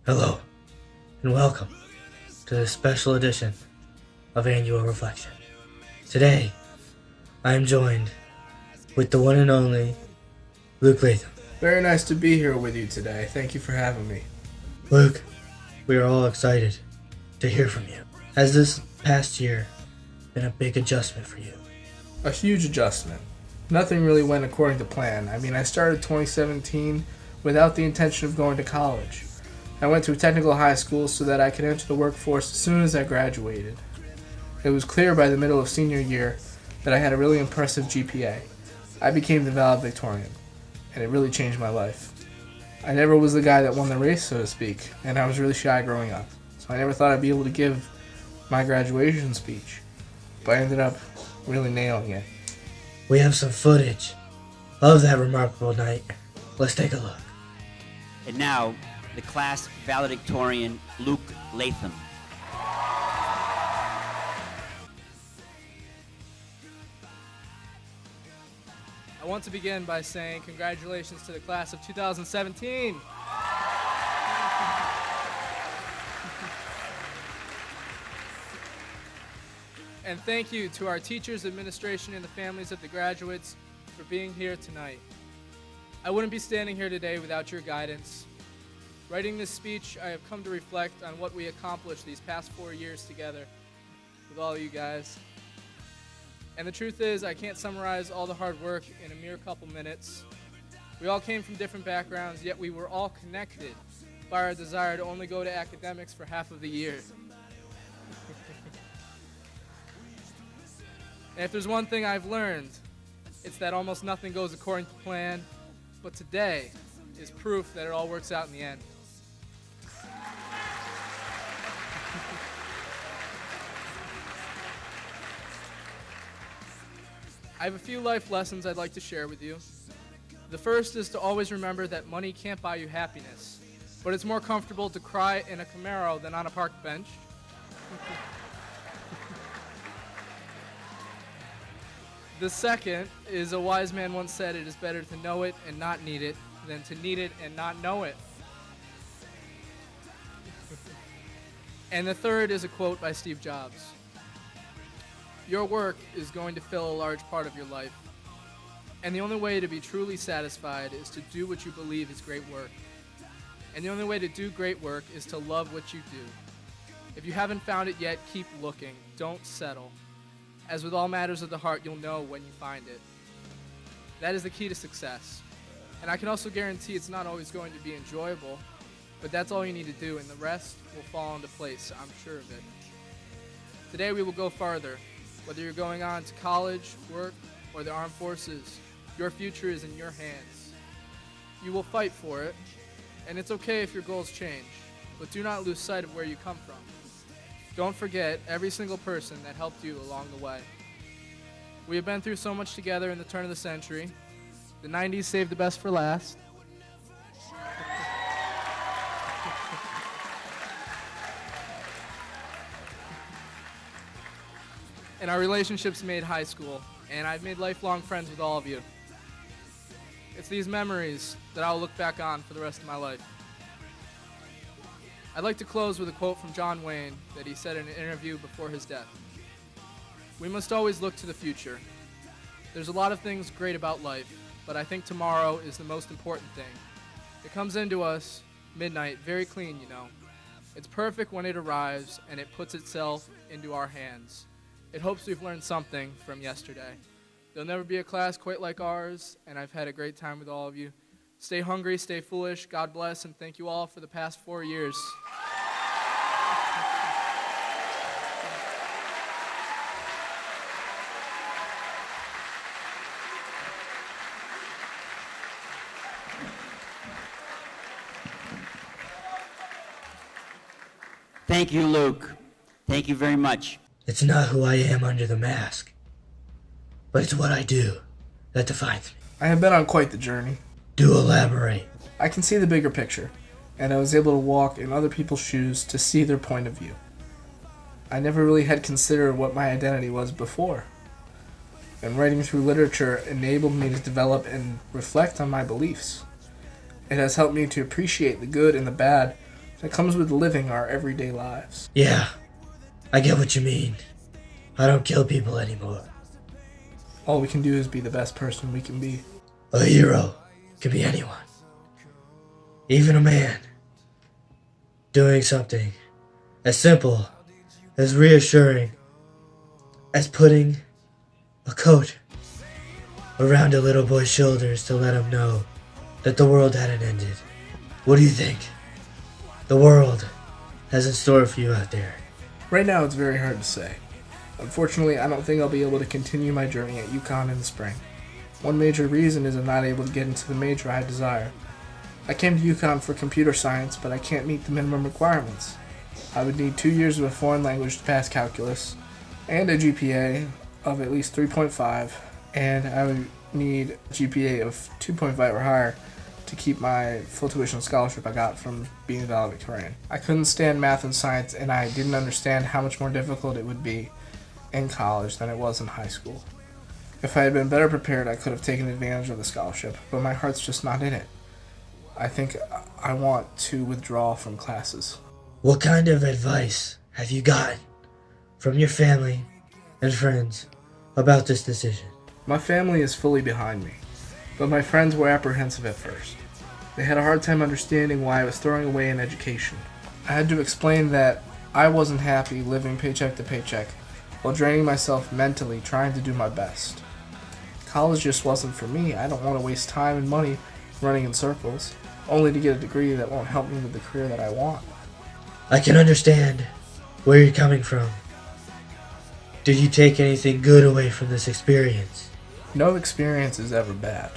Hello, and welcome to this special edition of Annual Reflection. Today, I am joined with the one and only Luke Latham. Very nice to be here with you today. Thank you for having me. Luke, we are all excited to hear from you. Has this past year been a big adjustment for you? A huge adjustment. Nothing really went according to plan. I started 2017 without the intention of going to college. I went to a technical high school so that I could enter the workforce as soon as I graduated. It was clear by the middle of senior year that I had a really impressive GPA. I became the valedictorian, and it really changed my life. I never was the guy that won the race, so to speak, and I was really shy growing up, so I never thought I'd be able to give my graduation speech, but I ended up really nailing it. We have some footage of that remarkable night. Let's take a look. And now, the class valedictorian, Luke Latham. I want to begin by saying congratulations to the class of 2017. And thank you to our teachers, administration, and the families of the graduates for being here tonight. I wouldn't be standing here today without your guidance. Writing this speech, I have come to reflect on what we accomplished these past 4 years together with all you guys. And the truth is, I can't summarize all the hard work in a mere couple minutes. We all came from different backgrounds, yet we were all connected by our desire to only go to academics for half of the year. And if there's one thing I've learned, it's that almost nothing goes according to plan, but today is proof that it all works out in the end. I have a few life lessons I'd like to share with you. The first is to always remember that money can't buy you happiness, but it's more comfortable to cry in a Camaro than on a park bench. The second is a wise man once said, it is better to know it and not need it than to need it and not know it. And the third is a quote by Steve Jobs. Your work is going to fill a large part of your life, and the only way to be truly satisfied is to do what you believe is great work. And the only way to do great work is to love what you do. If you haven't found it yet, keep looking. Don't settle. As with all matters of the heart, you'll know when you find it. That is the key to success. And I can also guarantee it's not always going to be enjoyable, but that's all you need to do, and the rest will fall into place, I'm sure of it. Today we will go farther. Whether you're going on to college, work, or the armed forces, your future is in your hands. You will fight for it, and it's okay if your goals change, but do not lose sight of where you come from. Don't forget every single person that helped you along the way. We have been through so much together in the turn of the century. The 90s saved the best for last. And our relationships made high school, and I've made lifelong friends with all of you. It's these memories that I'll look back on for the rest of my life. I'd like to close with a quote from John Wayne that he said in an interview before his death. We must always look to the future. There's a lot of things great about life, but I think tomorrow is the most important thing. It comes into us midnight, very clean, you know. It's perfect when it arrives, and it puts itself into our hands. It hopes we've learned something from yesterday. There'll never be a class quite like ours, and I've had a great time with all of you. Stay hungry, stay foolish, God bless, and thank you all for the past 4 years. Thank you, Luke. Thank you very much. It's not who I am under the mask, but it's what I do that defines me. I have been on quite the journey. Do elaborate. I can see the bigger picture, and I was able to walk in other people's shoes to see their point of view. I never really had considered what my identity was before. And writing through literature enabled me to develop and reflect on my beliefs. It has helped me to appreciate the good and the bad that comes with living our everyday lives. Yeah, I get what you mean. I don't kill people anymore. All we can do is be the best person we can be. A hero can be anyone. Even a man. Doing something as simple, as reassuring, as putting a coat around a little boy's shoulders to let him know that the world hadn't ended. What do you think the world has in store for you out there? Right now, it's very hard to say. Unfortunately, I don't think I'll be able to continue my journey at UConn in the spring. One major reason is I'm not able to get into the major I desire. I came to UConn for computer science, but I can't meet the minimum requirements. I would need 2 years of a foreign language to pass calculus, and a GPA of at least 3.5, and I would need a GPA of 2.5 or higher to keep my full tuition scholarship I got from being a valedictorian. I couldn't stand math and science, and I didn't understand how much more difficult it would be in college than it was in high school. If I had been better prepared, I could have taken advantage of the scholarship, but my heart's just not in it. I think I want to withdraw from classes. What kind of advice have you gotten from your family and friends about this decision? My family is fully behind me, but my friends were apprehensive at first. They had a hard time understanding why I was throwing away an education. I had to explain that I wasn't happy living paycheck to paycheck while draining myself mentally trying to do my best. College just wasn't for me. I don't want to waste time and money running in circles, only to get a degree that won't help me with the career that I want. I can understand where you're coming from. Did you take anything good away from this experience? No experience is ever bad.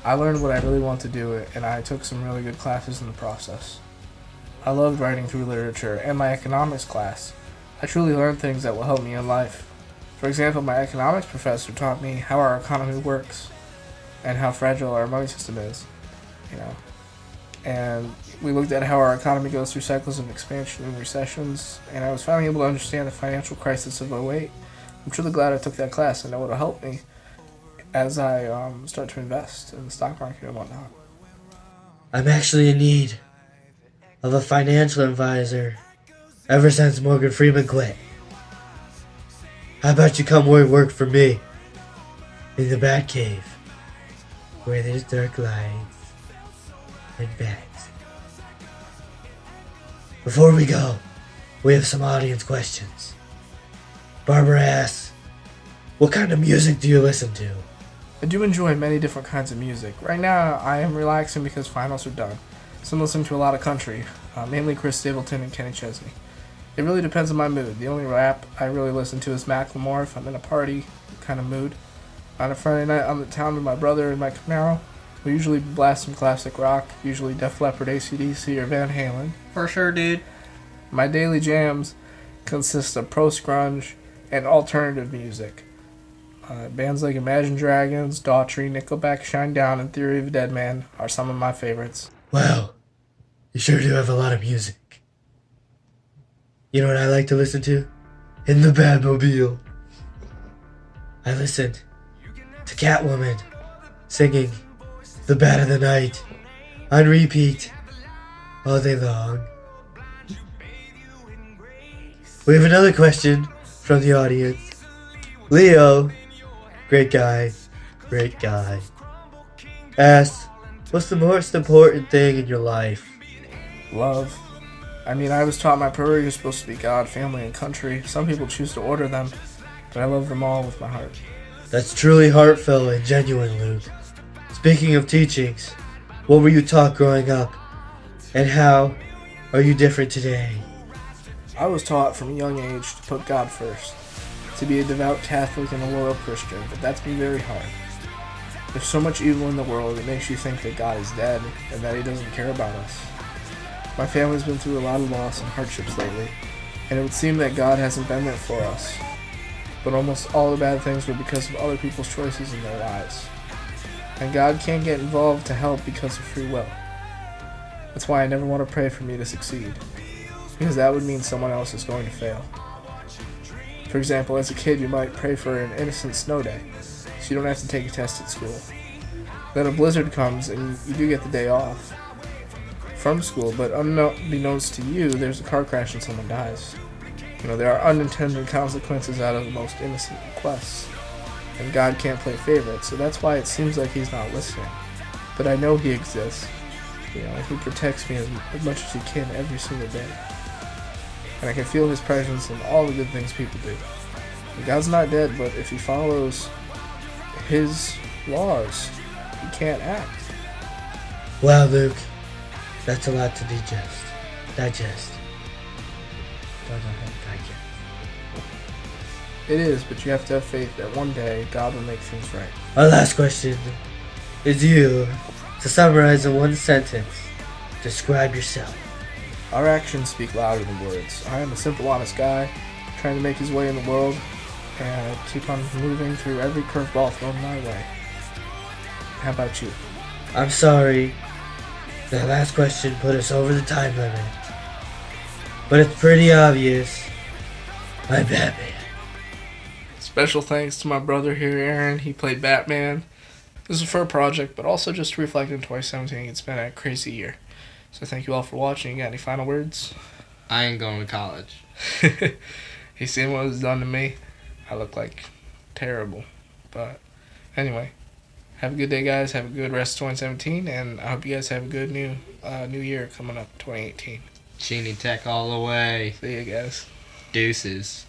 I learned what I really want to do, and I took some really good classes in the process. I loved writing through literature, and my economics class. I truly learned things that will help me in life. For example, my economics professor taught me how our economy works and how fragile our money system is, And we looked at how our economy goes through cycles of expansion and recessions, and I was finally able to understand the financial crisis of '08. I'm truly glad I took that class. I know it'll help me as I start to invest in the stock market and whatnot. I'm actually in need of a financial advisor ever since Morgan Freeman quit. How about you come work for me in the Batcave, where there's dark lights and bats. Before we go, we have some audience questions. Barbara asks, what kind of music do you listen to? I do enjoy many different kinds of music. Right now, I am relaxing because finals are done, so I'm listening to a lot of country, mainly Chris Stapleton and Kenny Chesney. It really depends on my mood. The only rap I really listen to is Macklemore if I'm in a party kind of mood. On a Friday night, I'm in town with my brother and my Camaro. We usually blast some classic rock, usually Def Leppard, AC/DC, or Van Halen. For sure, dude. My daily jams consist of post-grunge and alternative music. Bands like Imagine Dragons, Daughtry, Nickelback, Shinedown, and Theory of a Dead Man are some of my favorites. Wow, you sure do have a lot of music. You know what I like to listen to? In the Batmobile. I listen to Catwoman singing The Bat of the Night on repeat all day long. We have another question from the audience. Leo, great guy, asks, what's the most important thing in your life? Love. I mean, I was taught my priorities are supposed to be God, family, and country. Some people choose to order them, but I love them all with my heart. That's truly heartfelt and genuine, Luke. Speaking of teachings, what were you taught growing up, and how are you different today? I was taught from a young age to put God first, to be a devout Catholic and a loyal Christian, but that's been very hard. There's so much evil in the world, it makes you think that God is dead and that He doesn't care about us. My family's been through a lot of loss and hardships lately, and it would seem that God hasn't been there for us. But almost all the bad things were because of other people's choices in their lives. And God can't get involved to help because of free will. That's why I never want to pray for me to succeed, because that would mean someone else is going to fail. For example, as a kid you might pray for an innocent snow day, so you don't have to take a test at school. Then a blizzard comes and you do get the day off. from school, but unbeknownst to you, there's a car crash and someone dies. You know, there are unintended consequences out of the most innocent requests. And God can't play favorites, so that's why it seems like he's not listening. But I know he exists. You know, he protects me as much as he can every single day. And I can feel his presence in all the good things people do. And God's not dead, but if he follows his laws, he can't act. Wow, Luke, that's a lot to digest. Digest. It is, but you have to have faith that one day God will make things right. Our last question is you to summarize in one sentence. Describe yourself. Our actions speak louder than words. I am a simple, honest guy trying to make his way in the world and keep on moving through every curveball thrown my way. How about you? I'm sorry. That last question put us over the time limit. But it's pretty obvious. I'm Batman. Special thanks to my brother here, Aaron. He played Batman. This is for a project, but also just to reflect on 2017. It's been a crazy year. So thank you all for watching. You got any final words? I ain't going to college. He's seen what was done to me. I look like terrible. But anyway, have a good day, guys. Have a good rest of 2017, and I hope you guys have a good new year coming up, 2018. Genie Tech all the way. See you guys. Deuces.